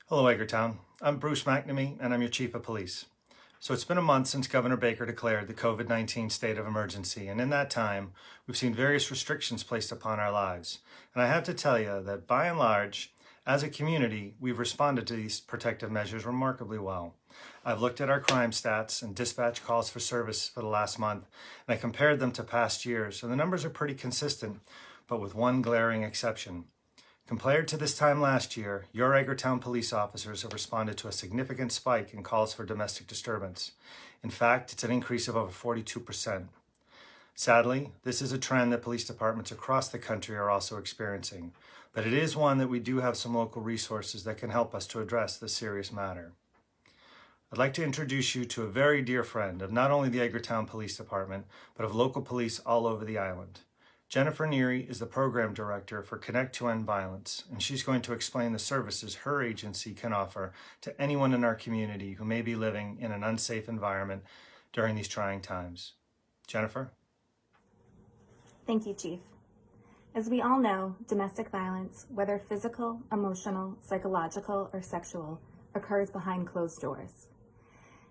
Hello, Edgartown. I'm Bruce McNamee, and I'm your Chief of Police. So it's been a month since Governor Baker declared the COVID-19 state of emergency, and in that time, we've seen various restrictions placed upon our lives. And I have to tell you that by and large, as a community, we've responded to these protective measures remarkably well. I've looked at our crime stats and dispatch calls for service for the last month, and I compared them to past years, and the numbers are pretty consistent, but with one glaring exception. Compared to this time last year, your Edgartown police officers have responded to a significant spike in calls for domestic disturbance. In fact, it's an increase of over 42%. Sadly, this is a trend that police departments across the country are also experiencing, but it is one that we do have some local resources that can help us to address this serious matter. I'd like to introduce you to a very dear friend of not only the Edgartown Police Department, but of local police all over the island. Jennifer Neary is the Program Director for Connect to End Violence, and she's going to explain the services her agency can offer to anyone in our community who may be living in an unsafe environment during these trying times. Jennifer? Thank you, Chief. As we all know, domestic violence, whether physical, emotional, psychological, or sexual, occurs behind closed doors.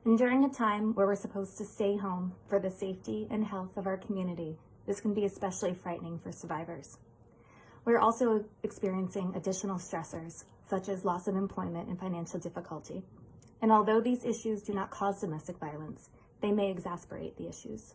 And during a time where we're supposed to stay home for the safety and health of our community, this can be especially frightening for survivors. We're also experiencing additional stressors, such as loss of employment and financial difficulty. And although these issues do not cause domestic violence, they may exacerbate the issues.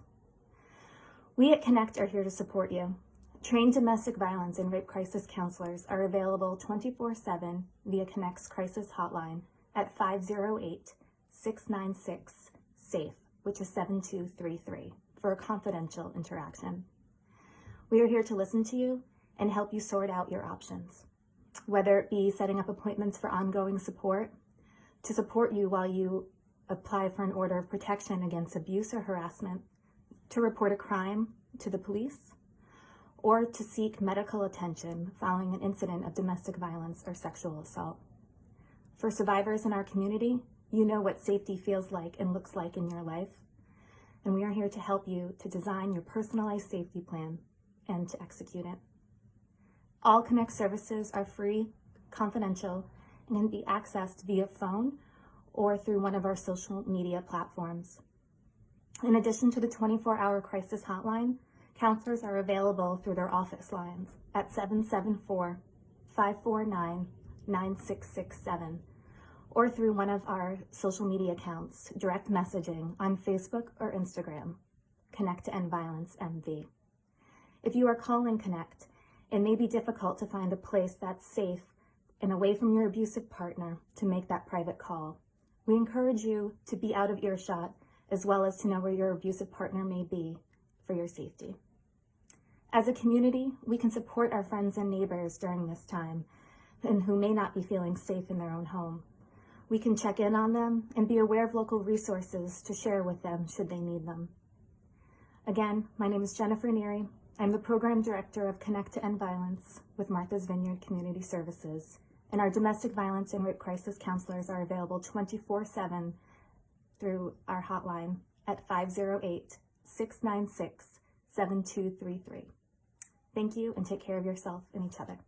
We at Connect are here to support you. Trained domestic violence and rape crisis counselors are available 24/7 via Connect's crisis hotline at 508-696-SAFE, which is 7233. For a confidential interaction. We are here to listen to you and help you sort out your options, whether it be setting up appointments for ongoing support, to support you while you apply for an order of protection against abuse or harassment, to report a crime to the police, or to seek medical attention following an incident of domestic violence or sexual assault. For survivors in our community, you know what safety feels like and looks like in your life, and we are here to help you to design your personalized safety plan and to execute it. All Connect services are free, confidential, and can be accessed via phone or through one of our social media platforms. In addition to the 24-hour crisis hotline, counselors are available through their office lines at 774-549-9667. or through one of our social media accounts, direct messaging on Facebook or Instagram, Connect to End Violence MV. If you are calling Connect, it may be difficult to find a place that's safe and away from your abusive partner to make that private call. We encourage you to be out of earshot, as well as to know where your abusive partner may be for your safety. As a community, we can support our friends and neighbors during this time and who may not be feeling safe in their own home. We can check in on them and be aware of local resources to share with them should they need them. Again, my name is Jennifer Neary. I'm the Program Director of Connect to End Violence with Martha's Vineyard Community Services, and our domestic violence and rape crisis counselors are available 24/7 through our hotline at 508-696-7233. Thank you, and take care of yourself and each other.